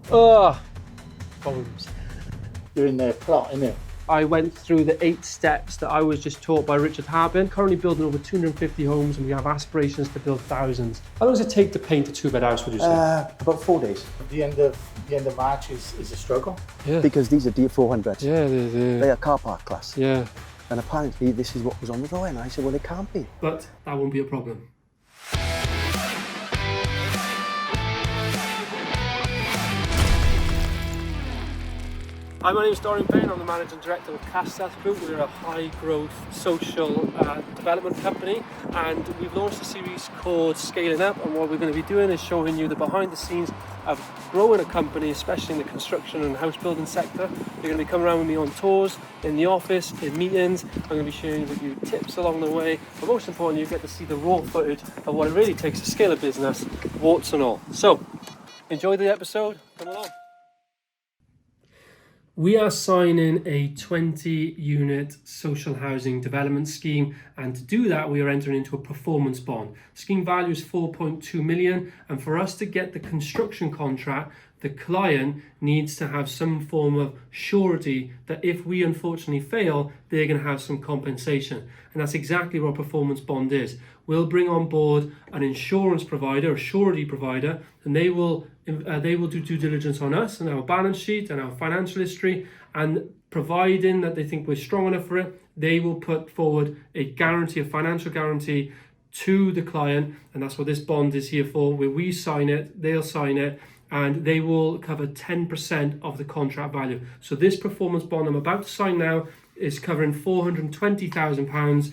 Problems. You're in their plot, innit? I went through the 8 steps that I was just taught by Richard Harpin. Currently building over 250 homes, and we have aspirations to build thousands. How long does it take to paint a 2-bed house, would you say? About 4 days. The end of March is a struggle. Yeah. Because these are D400s. Yeah, They are car park class. yeah. And apparently this is what was on the drawing. I said, well, it can't be. But that won't be a problem. Hi, my name is Dorian Payne. I'm the Managing Director of Castath Group. We're a high-growth social development company, and we've launched a series called Scaling Up, and what we're going to be doing is showing you the behind-the-scenes of growing a company, especially in the construction and house building sector. You're going to be coming around with me on tours, in the office, in meetings. I'm going to be sharing with you tips along the way, but most importantly, you get to see the raw footage of what it really takes to scale a business, warts and all. So, enjoy the episode. Come along. We are signing a 20-unit social housing development scheme, and to do that we are entering into a performance bond. Scheme value is 4.2 million, and for us to get the construction contract, the client needs to have some form of surety that if we unfortunately fail, they're going to have some compensation. And that's exactly what a performance bond is. We'll bring on board an insurance provider, a surety provider, and they will do due diligence on us and our balance sheet and our financial history, and providing that they think we're strong enough for it, they will put forward a guarantee, a financial guarantee to the client, and that's what this bond is here for, where we sign it, they'll sign it, and they will cover 10% of the contract value. So this performance bond I'm about to sign now is covering £420,000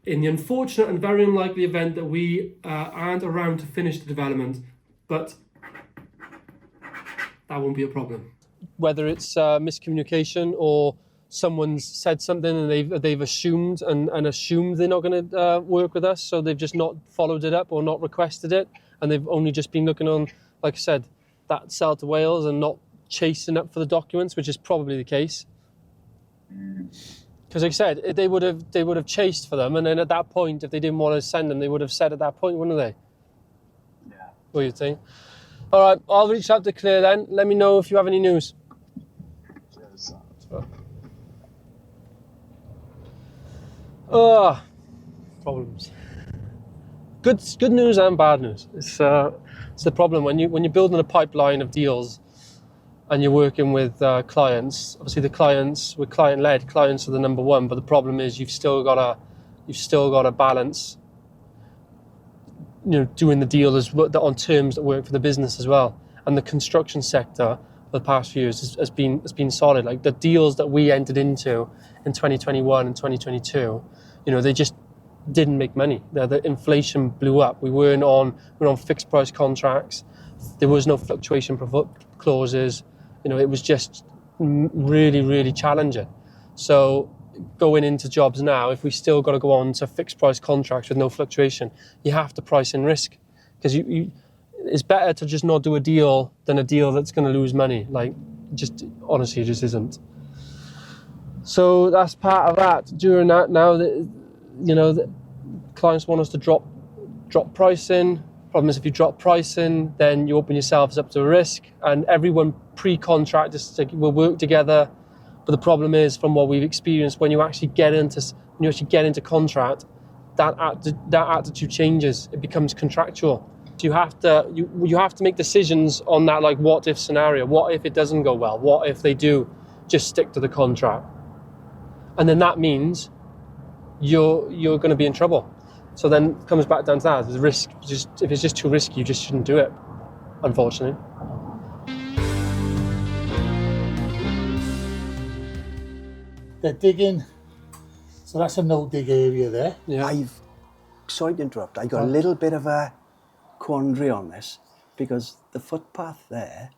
in the unfortunate and very unlikely event that we aren't around to finish the development, but that won't be a problem. Whether it's miscommunication or someone's said something and they've assumed and assumed they're not going to work with us, so they've just not followed it up or not requested it, and they've only just been looking on, like I said, that sell to Wales and not chasing up for the documents, which is probably the case. Because like I said, they would have chased for them, and then at that point, if they didn't want to send them, they would have said at that point, wouldn't they? Yeah. What do you think? All right, I'll reach out to Claire then. Let me know if you have any news. Cheers. Problems. Good news and bad news. It's the problem when you're building a pipeline of deals and you're working with clients. Obviously, we're client-led. Clients are the number one, but the problem is you've still got to balance, doing the deal on terms that work for the business as well. And the construction sector for the past few years has been solid. Like the deals that we entered into in 2021 and 2022, they just didn't make money. The inflation blew up. We were on fixed price contracts. There was no fluctuation clauses. It was just really, really challenging. So going into jobs now, if we still got to go on to fixed price contracts with no fluctuation, you have to price in risk, because it's better to just not do a deal than a deal that's going to lose money. Like, just honestly, it just isn't. So that's part of that. During that, now the clients want us to drop pricing. Problem is, if you drop pricing, then you open yourselves up to a risk, and everyone pre-contract will work together. But the problem is, from what we've experienced, when you actually get into contract, that attitude changes. It becomes contractual. So you have to make decisions on that, like, what if scenario. What if it doesn't go well? What if they do just stick to the contract? And then that means you're going to be in trouble. So then it comes back down to that. The risk, if it's just too risky, you just shouldn't do it, unfortunately. They're digging, so that's a no-dig area there. Yeah. Sorry to interrupt, I got a little bit of a quandary on this, because the footpath there,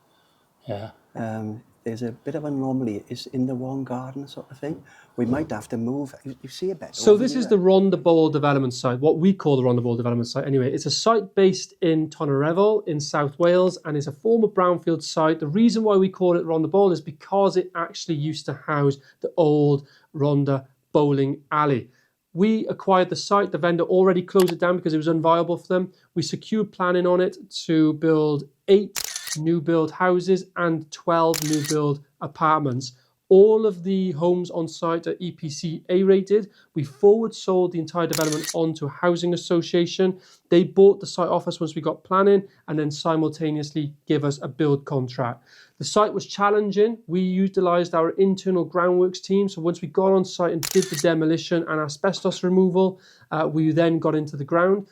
there's a bit of an anomaly. It's in the wrong garden sort of thing. We might have to move. You see a bit. So this is the Rhondda development site, what we call the Rhondda development site anyway. It's a site based in Tonnereville in South Wales, and it's a former brownfield site. The reason why we call it Rhondda is because it actually used to house the old Rhondda bowling alley. We acquired the site. The vendor already closed it down because it was unviable for them. We secured planning on it to build 8 new build houses and 12 new build apartments. All of the homes on site are EPC A rated. We forward sold the entire development onto a housing association. They bought the site off us once we got planning and then simultaneously give us a build contract. The site was challenging. We utilised our internal groundworks team. So once we got on site and did the demolition and asbestos removal, we then got into the ground.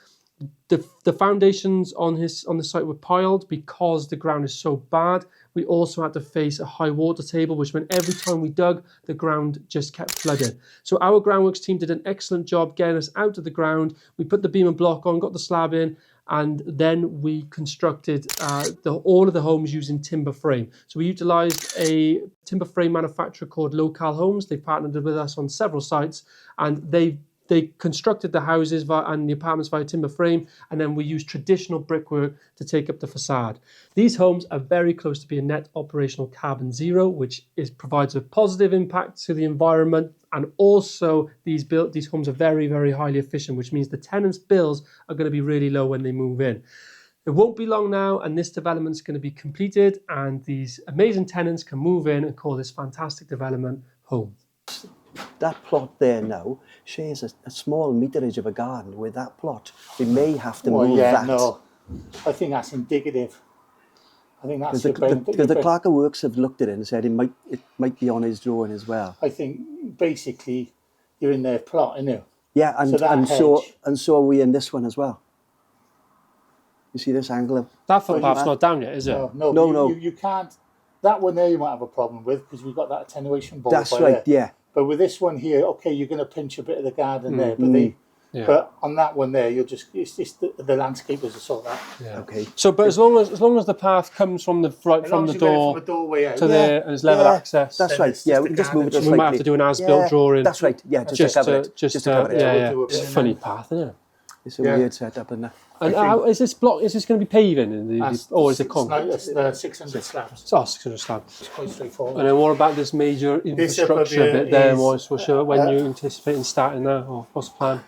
The foundations on the site were piled because the ground is so bad. We also had to face a high water table, which meant every time we dug, the ground just kept flooding. So our groundworks team did an excellent job getting us out of the ground. We put the beam and block on, got the slab in, and then we constructed all of the homes using timber frame. So we utilised a timber frame manufacturer called Local Homes. They partnered with us on several sites, and they constructed the houses and the apartments via timber frame, and then we used traditional brickwork to take up the facade. These homes are very close to being net operational carbon zero, which provides a positive impact to the environment, and also these homes are very, very highly efficient, which means the tenants' bills are going to be really low when they move in. It won't be long now, and this development is going to be completed, and these amazing tenants can move in and call this fantastic development home. That plot there now shares a small meterage of a garden with that plot. We may have to move that. No, I think that's indicative. I think that's because the clerk of works have looked at it and said it might be on his drawing as well. I think basically you're in their plot, isn't you? Yeah, and so are we in this one as well. You see this angle of that footpath's not down yet, is it? No. You can't. That one there you might have a problem with because we've got that attenuation board. That's right. There. Yeah. But with this one here, okay, you're going to pinch a bit of the garden there, but on that one there, it's just the landscapers will sort that. Yeah. Okay. So, but as long as the path comes from the doorway out to there and there's level access. That's right. Yeah, we can just move it slightly. We might have to do an as-built drawing. That's right. Yeah, just to cover it. Just to cover it. Yeah. It's a funny path, isn't it? It's a weird setup, isn't it? And how is this block? Is this going to be paving? Or is it concrete? It's the 600 slabs. It's 600 slabs. It's quite straightforward. And then what about this major infrastructure bit there? When you're anticipating starting that, or what's the plan?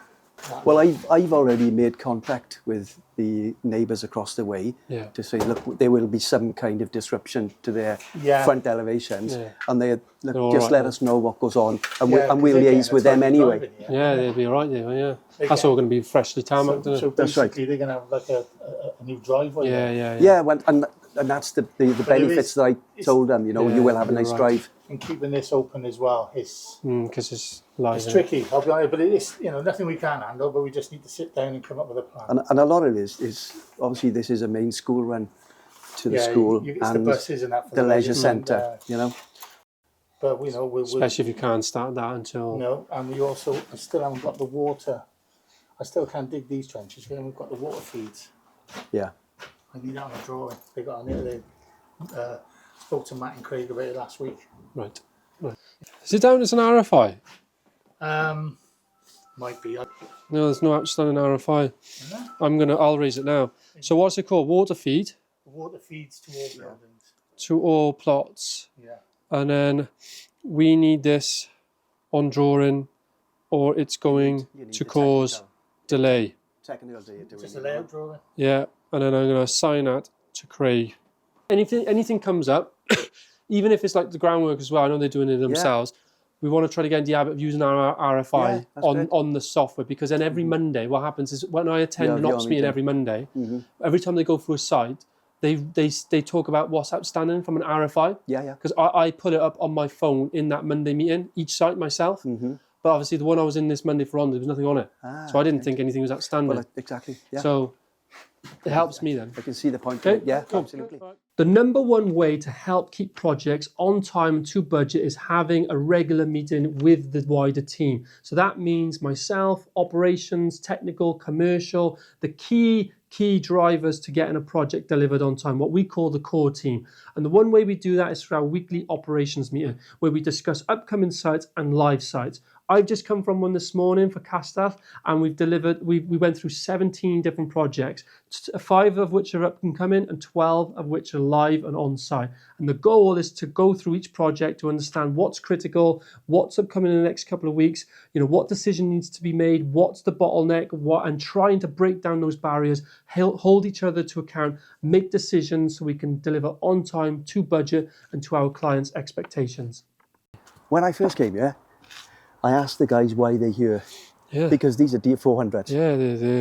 Well, I've already made contact with the neighbours across the way to say, look, there will be some kind of disruption to their front elevations, and they let us know what goes on, and we'll liaise with them anyway. Yeah, they'll be all right there. Yeah, that's all going to be freshly tarmacked. So that's right. They're going to have like a new driveway. Yeah. And that's the benefits that I told them. You will have a nice drive. And keeping this open as well is because it's live. It's tricky, I'll be honest, but it's nothing we can't handle. But we just need to sit down and come up with a plan. And a lot of it is obviously this is a main school run to the school it's and the buses and that for the leisure centre. But we'll especially if you can't start that until and I still haven't got the water. I still can't dig these trenches. We haven't got the water feeds. Yeah. I need that on a drawing. They got on it. They spoke to Matt and Craig about it last week. Right. Is it down as an RFI? Might be. No, there's no outstanding RFI. I'll raise it now. So what's it called? Water feed? Water feeds to all buildings. To all plots. Yeah. And then we need this on drawing, or it's going to cause delay. Just a layout drawing. Yeah, and then I'm going to assign that to Craig. Anything comes up, even if it's like the groundwork as well, I know they're doing it themselves, we want to try to get into the habit of using our RFI on the software, because then every Monday, what happens is when I attend an ops meeting every Monday, every time they go through a site, they talk about what's outstanding from an RFI. Yeah. Because I put it up on my phone in that Monday meeting, each site myself. But obviously the one I was in this Monday for there was nothing on it. So I didn't think anything was outstanding. Well, exactly. Yeah. So it helps me then. I can see the point. Okay. Yeah, cool. absolutely. The number one way to help keep projects on time and to budget is having a regular meeting with the wider team. So that means myself, operations, technical, commercial, the key drivers to getting a project delivered on time, what we call the core team. And the one way we do that is through our weekly operations meeting, where we discuss upcoming sites and live sites. I've just come from one this morning for Castaf, and we went through 17 different projects, 5 of which are up and coming, and 12 of which are live and on site. And the goal is to go through each project to understand what's critical, what's upcoming in the next couple of weeks, what decision needs to be made, what's the bottleneck, and trying to break down those barriers, hold each other to account, make decisions so we can deliver on time, to budget, and to our clients' expectations. When I first came here, I asked the guys why they're here. Yeah. Because these are D400s. Yeah,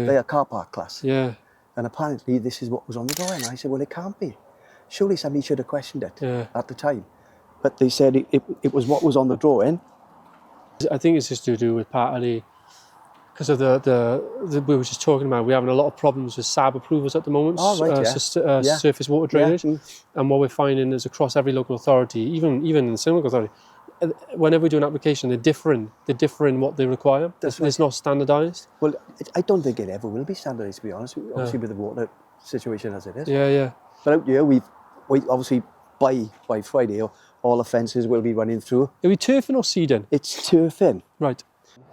they are car park class. Yeah. And apparently this is what was on the drawing. I said, well, it can't be. Surely somebody should have questioned it at the time. But they said it was what was on the drawing. I think it's just to do with partly because of the we were just talking about, we're having a lot of problems with SAB approvals at the moment, surface water drainage. And what we're finding is across every local authority, even in the same local authority, whenever we do an application, they're different in what they require. It's not standardised. Well, I don't think it ever will be standardised, to be honest, obviously with the water situation as it is. Yeah. But out here, we obviously, by Friday, all the fences will be running through. Are we turfing or seeding? It's turfing. Right.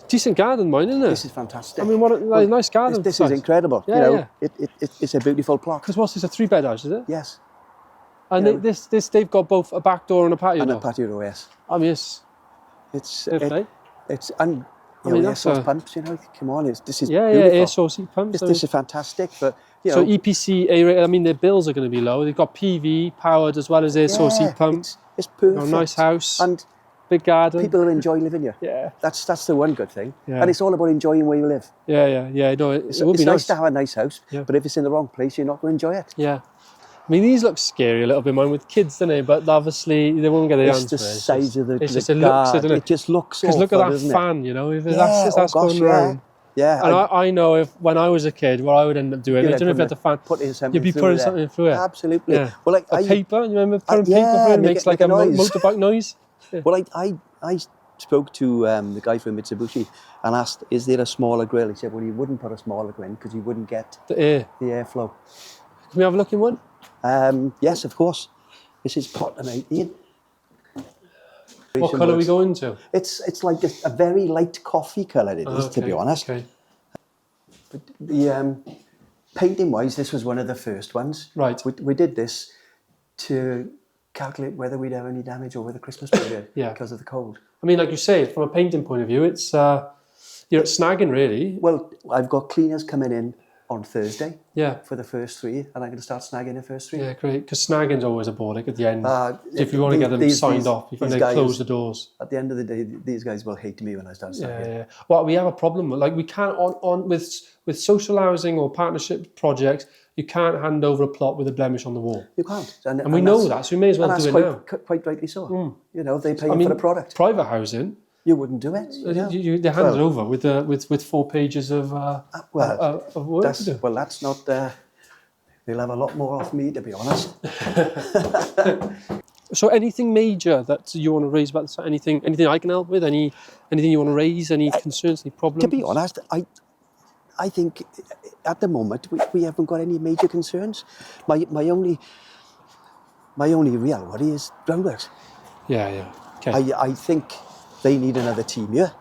Decent garden, mine, isn't it? This is fantastic. I mean, what a nice garden. This is incredible. Yeah, it's a beautiful plot. Because what's this, a 3-bed house, is it? Yes. And they've got both a back door and a patio door? And a patio door, yes. I mean, it's and air source pumps, come on, this is beautiful. air source heat pumps. This is fantastic, but so EPC A-rated, I mean, their bills are going to be low. They've got PV powered as well as air source heat pumps. It's perfect. Nice house And big garden. People will enjoy living here. Yeah. That's the one good thing. Yeah. And it's all about enjoying where you live. Yeah. No, it would be it's nice to have a nice house, Yeah. but if it's in the wrong place, you're not going to enjoy it. Yeah. I mean, these look scary a little bit, mine, with kids, don't they? But obviously, they won't get their hands. It's the size of the It's just garden. it looks, isn't it? It just looks awful, because look at that isn't fan, if that's gosh, going around. Yeah. And I know when I was a kid, what I would end up doing, I don't know if you had the fan, you'd be putting something through it. Absolutely. Yeah. Well, a paper, you remember putting paper through it? It makes like a motorbike noise. Yeah. Well, I spoke to the guy from Mitsubishi and asked, is there a smaller grill? He said, well, you wouldn't put a smaller grill because you wouldn't get the airflow. Can we have a look in one? Yes, of course. This is pot and 18. What colour are we going to? It's like a very light coffee colour it is, to be honest. Okay. But the painting-wise, this was one of the first ones. Right. We did this to calculate whether we'd have any damage over the Christmas period because of the cold. I mean, like you say, from a painting point of view, it's you're snagging really. Well, I've got cleaners coming in on Thursday. Yeah. For the first 3, and I'm going to start snagging the first 3. Yeah, great. Because snagging's always a bore, like at the end. If you want to get them signed off, you can close the doors. At the end of the day, these guys will hate me when I start snagging. Yeah. Well, we have a problem with, we can't with social housing or partnership projects. You can't hand over a plot with a blemish on the wall. You can't. And we know that, so we may as well do it now. Quite rightly so. They pay for the product. Private housing, you wouldn't do it. They hand it over with 4 pages of work to do. Well, that's not. They'll have a lot more off me, to be honest. So, anything major that you want to raise about this? Anything I can help with? Anything you want to raise? Any concerns? Any problems? To be honest, I think at the moment we haven't got any major concerns. My only real worry is groundworks. Yeah. Okay. I think they need another team here.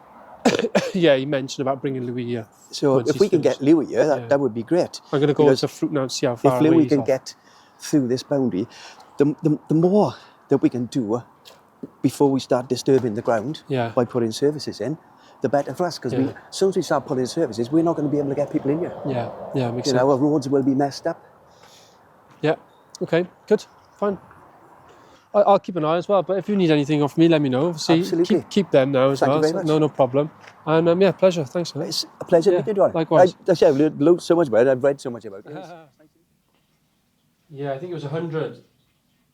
Yeah, you mentioned about bringing Louis here. So if we can get Louis here, that would be great. I'm going to go to fruit now and see how far if Louis can get through this boundary, the more that we can do before we start disturbing the ground by putting services in, the better for us. Because as soon as we start putting services, we're not going to be able to get people in here. Yeah, makes sense. Our roads will be messed up. Yeah. Okay. Good. Fine. I'll keep an eye as well. But if you need anything off me, let me know. See, absolutely. Keep them now as well. Thank you very much. No problem. And pleasure. Thanks for that. It's a pleasure meeting you. Likewise. I've learned so much about it. I've read so much about it. Yeah, I think it was 100.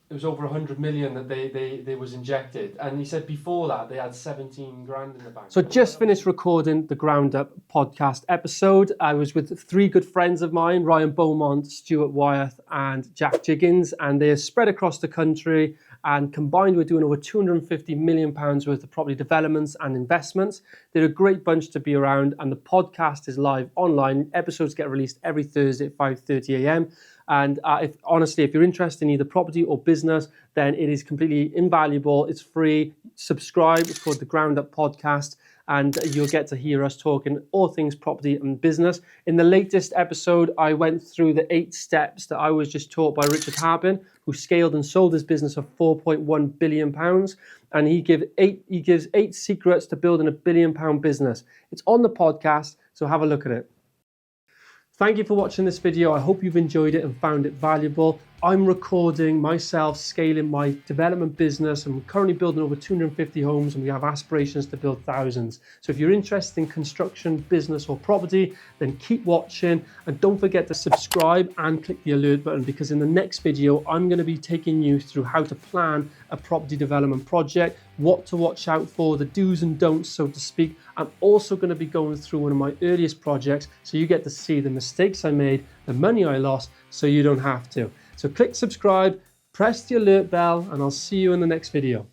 It was over 100 million that they was injected, and he said before that they had 17 grand in the bank. So just finished recording the Ground Up podcast episode. I was with 3 good friends of mine, Ryan Beaumont, Stuart Wyeth and Jack Jiggins, and they are spread across the country, and combined we're doing over £250 million worth of property developments and investments. They're a great bunch to be around, and the podcast is live online. Episodes get released every Thursday at 5:30 a.m. And if you're interested in either property or business, then it is completely invaluable. It's free. Subscribe. It's called the Ground Up Podcast. and you'll get to hear us talking all things property and business. In the latest episode, I went through the 8 steps that I was just taught by Richard Harpin, who scaled and sold his business of £4.1 billion. And he gives 8 secrets to building £1 billion business. It's on the podcast, so have a look at it. Thank you for watching this video. I hope you've enjoyed it and found it valuable. I'm recording myself scaling my development business. I'm currently building over 250 homes, and we have aspirations to build thousands. So if you're interested in construction, business or property, then keep watching, and don't forget to subscribe and click the alert button, because in the next video I'm going to be taking you through how to plan a property development project, what to watch out for, the do's and don'ts, so to speak. I'm also going to be going through one of my earliest projects, so you get to see the mistakes I made, the money I lost, so you don't have to. So click subscribe, press the alert bell, and I'll see you in the next video.